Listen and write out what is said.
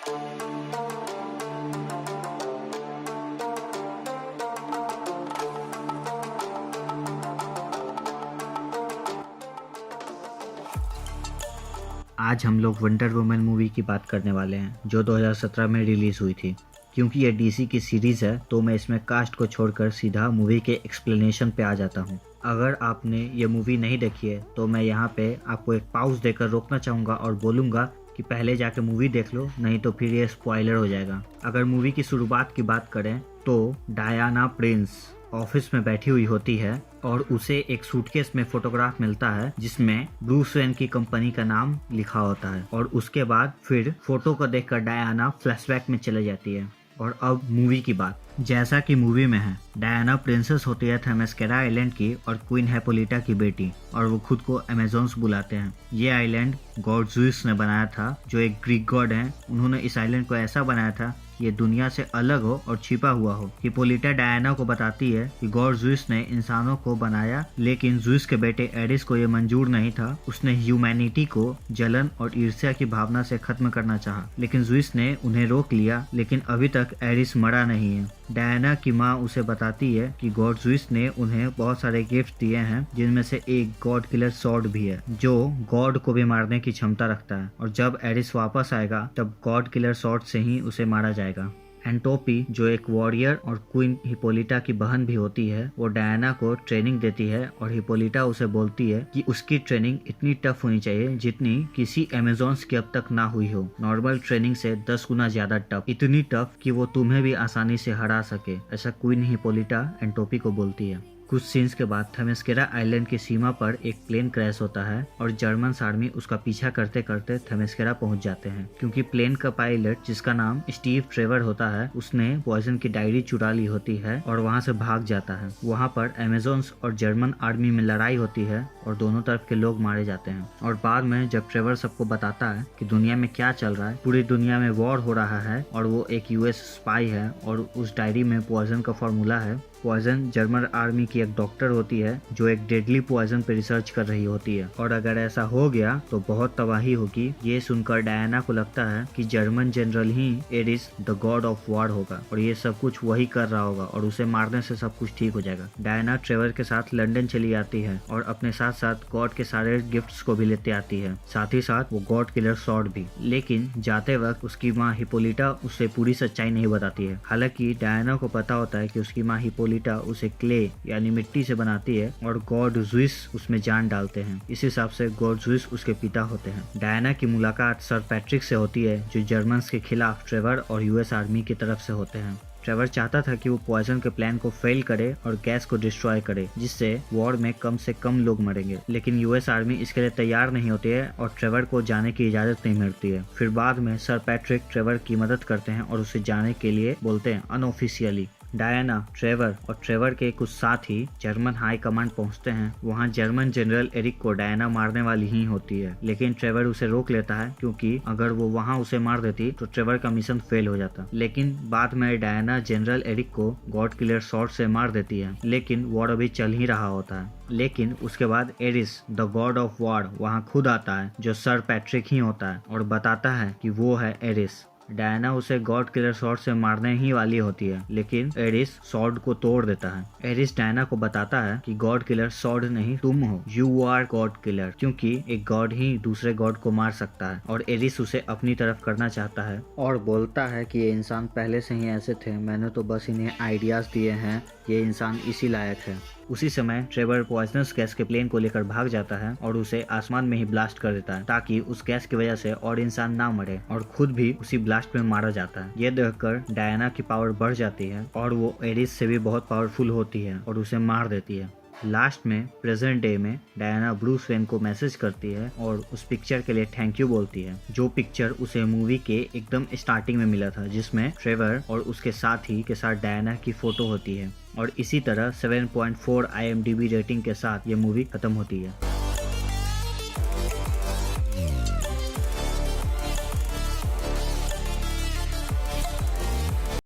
आज हम लोग वंडर वुमन मूवी की बात करने वाले हैं जो 2017 में रिलीज हुई थी। क्योंकि ये डीसी की सीरीज है तो मैं इसमें कास्ट को छोड़कर सीधा मूवी के एक्सप्लेनेशन पे आ जाता हूँ। अगर आपने ये मूवी नहीं देखी है तो मैं यहाँ पे आपको एक पाउज देकर रोकना चाहूँगा और बोलूँगा कि पहले जाके मूवी देख लो, नहीं तो फिर ये स्पॉइलर हो जाएगा। अगर मूवी की शुरुआत की बात करें तो डायना प्रिंस ऑफिस में बैठी हुई होती है और उसे एक सूटकेस में फोटोग्राफ मिलता है जिसमें ब्रूस वेन की कंपनी का नाम लिखा होता है। और उसके बाद फिर फोटो को देखकर डायना फ्लैशबैक में चले जाती है। और अब मूवी की बात, जैसा कि मूवी में है, डायना प्रिंसेस होती है थेमेस्केरा आइलैंड की और क्वीन हिप्पोलिटा की बेटी, और वो खुद को अमेजोन्स बुलाते हैं। ये आइलैंड गॉड ज़्यूस ने बनाया था जो एक ग्रीक गॉड हैं। उन्होंने इस आइलैंड को ऐसा बनाया था ये दुनिया से अलग हो और छिपा हुआ हो। हिप्पोलिटा डायना को बताती है कि गॉड ज़्यूस ने इंसानों को बनाया, लेकिन ज़्यूस के बेटे एरिस को ये मंजूर नहीं था। उसने ह्यूमैनिटी को जलन और ईर्ष्या की भावना से खत्म करना चाहा, लेकिन ज़्यूस ने उन्हें रोक लिया। लेकिन अभी तक एरिस मरा नहीं है। डायना की माँ उसे बताती है कि गॉड ज़्यूस ने उन्हें बहुत सारे गिफ्ट दिए हैं, जिनमें से एक गॉड किलर सॉर्ड भी है जो गॉड को भी मारने की क्षमता रखता है। और जब एरिस वापस आएगा तब गॉड किलर सॉर्ड से ही उसे मारा जाएगा। एंटोपी जो एक वॉरियर और क्वीन हिप्पोलिटा की बहन भी होती है, वो डायना को ट्रेनिंग देती है और हिप्पोलिटा उसे बोलती है कि उसकी ट्रेनिंग इतनी टफ होनी चाहिए जितनी किसी अमेजोन्स की अब तक ना हुई हो। नॉर्मल ट्रेनिंग से 10 गुना ज्यादा टफ, इतनी टफ कि वो तुम्हें भी आसानी से हरा सके, ऐसा क्वीन हिप्पोलिटा एंटोपी को बोलती है। कुछ सीन्स के बाद थेमेस्केरा आइलैंड की सीमा पर एक प्लेन क्रैश होता है और जर्मन आर्मी उसका पीछा करते करते थेमेस्केरा पहुंच जाते हैं। क्योंकि प्लेन का पायलट जिसका नाम स्टीव ट्रेवर होता है, उसने पॉइजन की डायरी चुरा ली होती है और वहां से भाग जाता है। वहां पर अमेजोन्स और जर्मन आर्मी में लड़ाई होती है और दोनों तरफ के लोग मारे जाते हैं। और बाद में जब ट्रेवर सबको बताता है कि दुनिया में क्या चल रहा है, पूरी दुनिया में वॉर हो रहा है और वो एक यूएस स्पाई है और उस डायरी में पॉइजन का फॉर्मूला है। पॉइजन जर्मन आर्मी की एक डॉक्टर होती है जो एक डेडली पॉइजन पे रिसर्च कर रही होती है, और अगर ऐसा हो गया तो बहुत तबाही होगी। ये सुनकर डायना को लगता है कि जर्मन जनरल ही Ares the god of war होगा और ये सब कुछ वही कर रहा होगा और उसे मारने से सब कुछ ठीक हो जाएगा। डायना ट्रेवर के साथ लंदन चली आती है और अपने साथ साथ गॉड के सारे गिफ्ट्स को भी लेते आती है, साथ ही साथ वो गॉड किलर सॉर्ड भी। लेकिन जाते वक्त उसकी माँ हिप्पोलिटा उसे पूरी सच्चाई नहीं बताती है। हालांकि डायना को पता होता है कि उसकी माँ हिप्पोलिटा उसे क्ले यानी मिट्टी से बनाती है और गॉड ज़्यूस उसमें जान डालते हैं। इस हिसाब से गॉड ज़्यूस उसके पिता होते हैं। डायना की मुलाकात सर पैट्रिक से होती है जो जर्मन्स के खिलाफ ट्रेवर और यूएस आर्मी की तरफ से होते हैं। ट्रेवर चाहता था कि वो पॉइजन के प्लान को फेल करे और गैस को डिस्ट्रॉय करे, जिससे वॉर में कम से कम लोग मरेंगे। लेकिन यूएस आर्मी इसके लिए तैयार नहीं होती है और ट्रेवर को जाने की इजाजत नहीं मिलती है। फिर बाद में सर पैट्रिक ट्रेवर की मदद करते हैं और उसे जाने के लिए बोलते हैं अनऑफिशियली। डायना, ट्रेवर और ट्रेवर के कुछ साथी जर्मन हाई कमांड पहुंचते हैं। वहां जर्मन जनरल एरिक को डायना मारने वाली ही होती है, लेकिन ट्रेवर उसे रोक लेता है क्योंकि अगर वो वहां उसे मार देती तो ट्रेवर का मिशन फेल हो जाता। लेकिन बाद में डायना जनरल एरिक को गॉड किलर सॉर्ड से मार देती है, लेकिन वॉर अभी चल ही रहा होता है। लेकिन उसके बाद Ares the god of war वहां खुद आता है जो सर पैट्रिक ही होता है और बताता है कि वो है एरिस। डायना उसे गॉड किलर सॉर्ड से मारने ही वाली होती है, लेकिन एरिस सॉर्ड को तोड़ देता है। एरिस डायना को बताता है कि गॉड किलर सॉर्ड नहीं तुम हो, यू आर गॉड किलर, क्योंकि एक गॉड ही दूसरे गॉड को मार सकता है। और एरिस उसे अपनी तरफ करना चाहता है और बोलता है कि ये इंसान पहले से ही ऐसे थे, मैंने तो बस इन्हें आइडियाज दिए हैं, ये इंसान इसी लायक है। उसी समय ट्रेवर पॉइजनस गैस के प्लेन को लेकर भाग जाता है और उसे आसमान में ही ब्लास्ट कर देता है ताकि उस गैस की वजह से और इंसान ना मरे, और खुद भी उसी ब्लास्ट में मारा जाता है। ये देखकर डायना की पावर बढ़ जाती है और वो एरिस से भी बहुत पावरफुल होती है और उसे मार देती है। लास्ट में प्रेजेंट डे में डायना ब्रूस वेन को मैसेज करती है और उस पिक्चर के लिए थैंक यू बोलती है, जो पिक्चर उसे मूवी के एकदम स्टार्टिंग में मिला था, जिसमें ट्रेवर और उसके साथी के साथ डायना की फोटो होती है। और इसी तरह 7.4 IMDb रेटिंग के साथ ये मूवी खत्म होती है।